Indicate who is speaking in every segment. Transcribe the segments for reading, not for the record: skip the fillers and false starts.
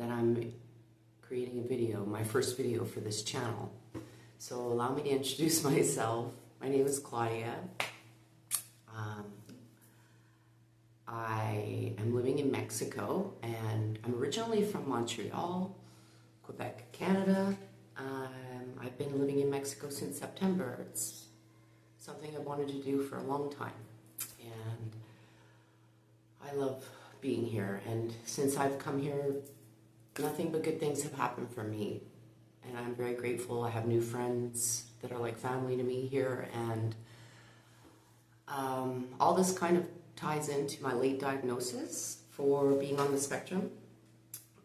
Speaker 1: that I'm creating a video, my first video for this channel. So allow me to introduce myself. My name is Claudia. I am living in Mexico, and I'm originally from Montreal, Quebec, Canada. I've been living in Mexico since September. It's something I wanted to do for a long time, and I love being here. And since I've come here, nothing but good things have happened for me, and I'm very grateful. I have new friends that are like family to me here, and all this kind of ties into my late diagnosis for being on the spectrum.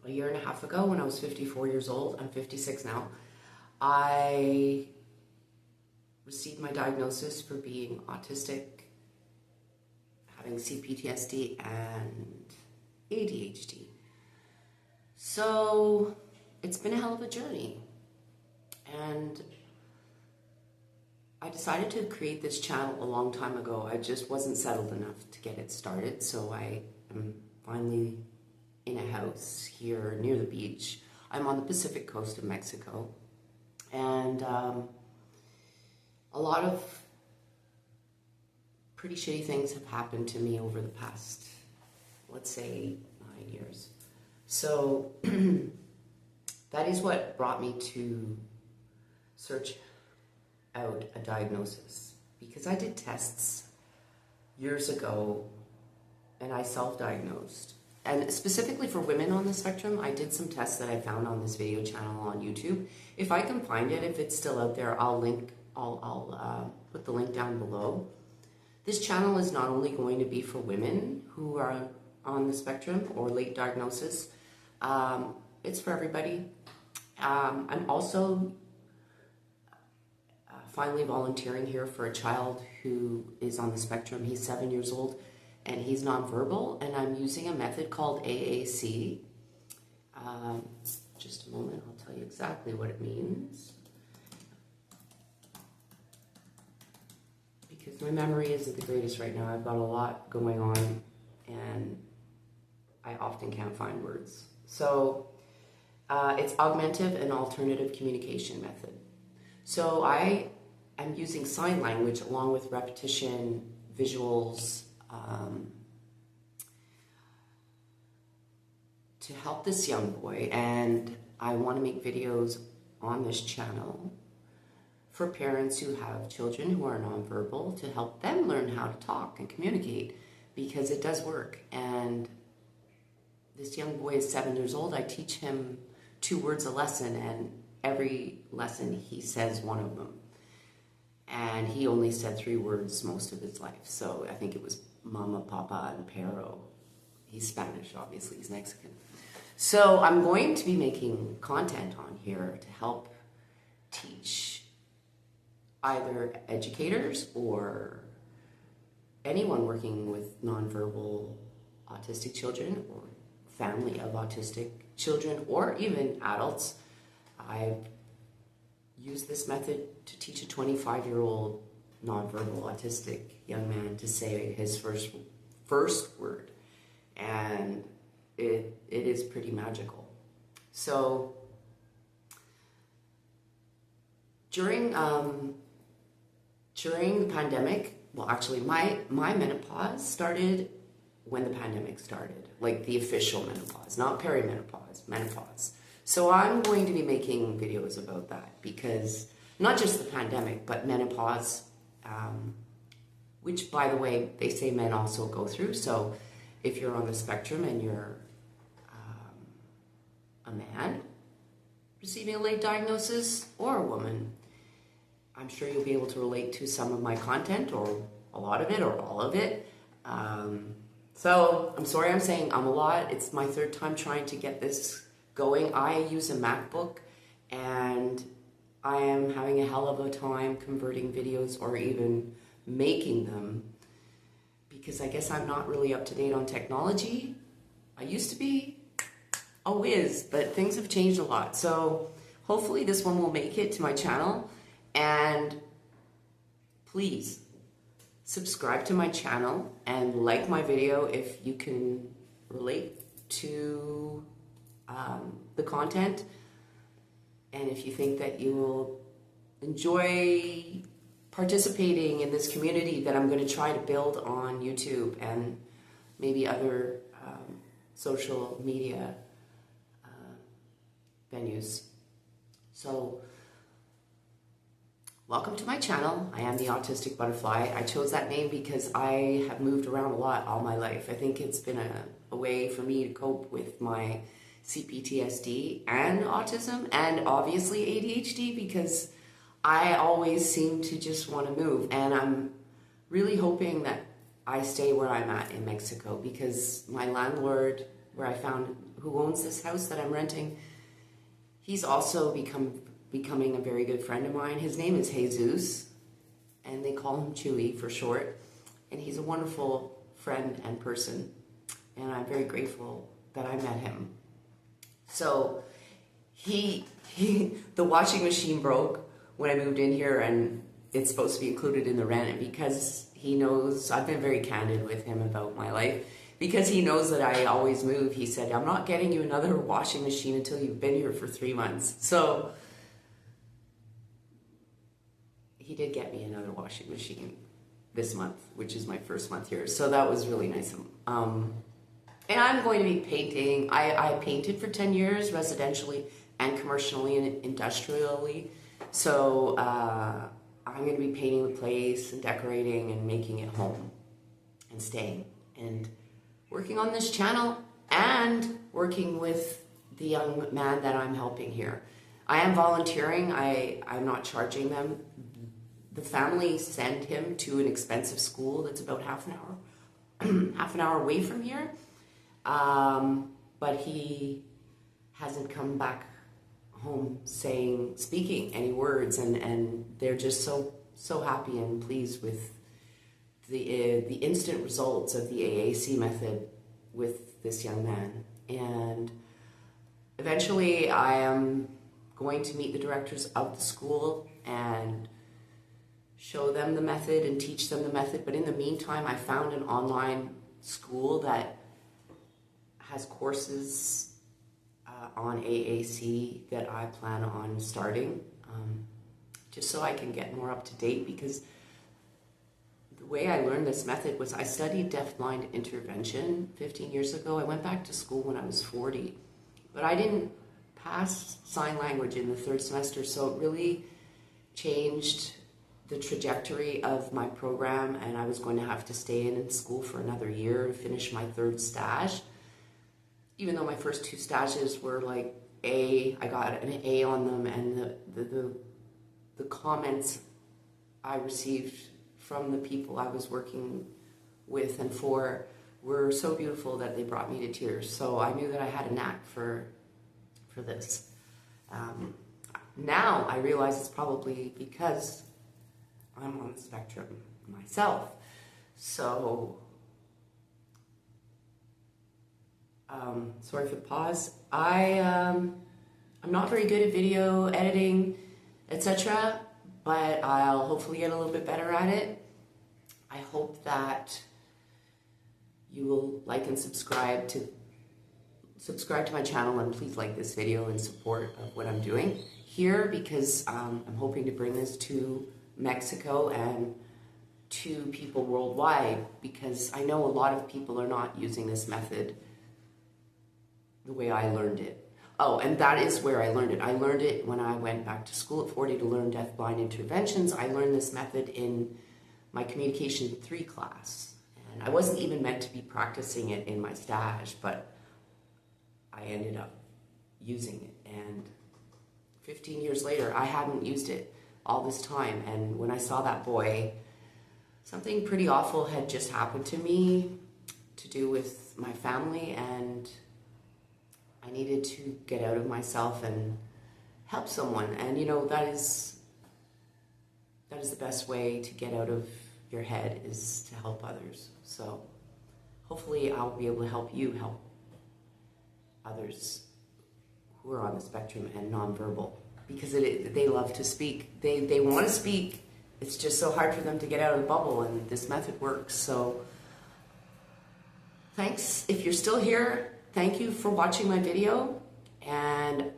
Speaker 1: A year and a half ago, when I was 54 years old, I'm 56 now, I received my diagnosis for being autistic, having CPTSD, and ADHD. So it's been a hell of a journey, and I decided to create this channel a long time ago. I just wasn't settled enough to get it started, so I am finally in a house here near the beach. I'm on the Pacific coast of Mexico, and a lot of pretty shitty things have happened to me over the past, let's say, 9 years. So that is what brought me to search out a diagnosis, because I did tests years ago and I self-diagnosed. And specifically for women on the spectrum, I did some tests that I found on this video channel on YouTube. If I can find it, if it's still out there, I'll put the link down below. This channel is not only going to be for women who are on the spectrum or late diagnosis, it's for everybody. I'm also finally volunteering here for a child who is on the spectrum. He's 7 years old and he's nonverbal, and I'm using a method called AAC. Just a moment, I'll tell you exactly what it means, because my memory isn't the greatest right now. I've got a lot going on and I often can't find words. So it's augmentative and alternative communication method. So I'm using sign language along with repetition, visuals, to help this young boy. And I want to make videos on this channel for parents who have children who are nonverbal, to help them learn how to talk and communicate, because it does work. And this young boy is 7 years old. I teach him 2 words a lesson, and every lesson he says one of them. And he only said 3 words most of his life. So I think it was mama, papa, and perro. He's Spanish, obviously, he's Mexican. So I'm going to be making content on here to help teach either educators or anyone working with nonverbal autistic children, or family of autistic children, or even adults. I've used this method to teach a 25-year-old nonverbal autistic young man to say his first word, and it is pretty magical. So during the pandemic, well, actually my menopause started when the pandemic started, like the official menopause, not perimenopause, menopause. So I'm going to be making videos about that, because not just the pandemic, but menopause, which, by the way, they say men also go through. So if you're on the spectrum and you're a man receiving a late diagnosis, or a woman, I'm sure you'll be able to relate to some of my content, or a lot of it, or all of it. So I'm sorry I'm saying a lot. It's my 3rd time trying to get this going. I use a MacBook, and I am having a hell of a time converting videos or even making them, because I guess I'm not really up to date on technology. I used to be a whiz, but things have changed a lot. So hopefully this one will make it to my channel, and please subscribe to my channel and like my video if you can relate to the content. And if you think that you will enjoy participating in this community that I'm going to try to build on YouTube and maybe other social media venues. So, welcome to my channel. I am the Autistic Butterfly. I chose that name because I have moved around a lot all my life. I think it's been a way for me to cope with my CPTSD and autism, and obviously ADHD, because I always seem to just want to move. And I'm really hoping that I stay where I'm at in Mexico, because my landlord, who owns this house that I'm renting, he's also becoming a very good friend of mine. His name is Jesus, and they call him Chewy for short. And he's a wonderful friend and person, and I'm very grateful that I met him. So the washing machine broke when I moved in here, and it's supposed to be included in the rent. And because he knows, I've been very candid with him about my life, because he knows that I always move, he said, I'm not getting you another washing machine until you've been here for 3 months. So he did get me another washing machine this month, which is my first month here. So that was really nice of him. And I'm going to be painting. I painted for 10 years, residentially and commercially and industrially. So I'm going to be painting the place and decorating and making it home and staying and working on this channel and working with the young man that I'm helping here. I am volunteering. I'm not charging them. The family sent him to an expensive school that's about half an hour away from here. But he hasn't come back home speaking any words, and they're just so happy and pleased with the instant results of the AAC method with this young man. And eventually I am going to meet the directors of the school and show them the method and teach them the method. But in the meantime, I found an online school that has courses on AAC that I plan on starting, just so I can get more up to date, because the way I learned this method was I studied deafblind intervention 15 years ago. I went back to school when I was 40, but I didn't pass sign language in the 3rd semester, so it really changed the trajectory of my program, and I was going to have to stay in school for another year to finish my 3rd stage. Even though my first 2 stages were like I got an A on them, and the comments I received from the people I was working with and for were so beautiful that they brought me to tears. So I knew that I had a knack for this. Now I realize it's probably because I'm on the spectrum myself. So sorry for the pause. I'm not very good at video editing, etc., but I'll hopefully get a little bit better at it. I hope that you will like and subscribe to my channel, and please like this video in support of what I'm doing here, because I'm hoping to bring this to Mexico and to people worldwide, because I know a lot of people are not using this method the way I learned it. Oh, and that is where I learned it. I learned it when I went back to school at 40 to learn deafblind interventions. I learned this method in my Communication 3 class. And I wasn't even meant to be practicing it in my stage, but I ended up using it. And 15 years later, I hadn't used it all this time. And when I saw that boy, something pretty awful had just happened to me, to do with my family, and I needed to get out of myself and help someone. And you know, that is the best way to get out of your head, is to help others. So hopefully I'll be able to help you help others who are on the spectrum and nonverbal, because they love to speak. They want to speak. It's just so hard for them to get out of the bubble, and this method works. So thanks. If you're still here, thank you for watching my video, And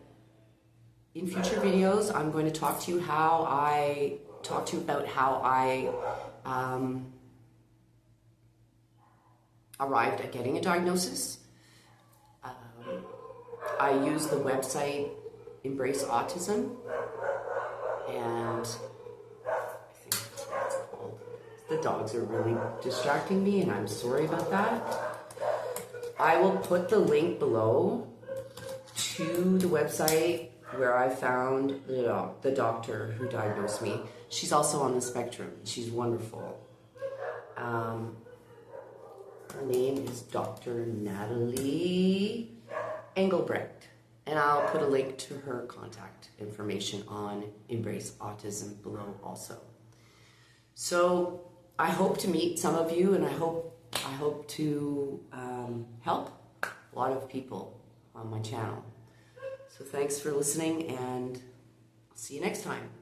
Speaker 1: in future videos, I'm going to talk to you about how I arrived at getting a diagnosis. I use the website Embrace Autism, and I think that's what it's called. The dogs are really distracting me, and I'm sorry about that. I will put the link below to the website where I found the doctor who diagnosed me. She's also on the spectrum. She's wonderful. Her name is Dr. Natalie Engelbrecht. And I'll put a link to her contact information on Embrace Autism below also. So I hope to meet some of you, and I hope to help a lot of people on my channel. So thanks for listening, and I'll see you next time.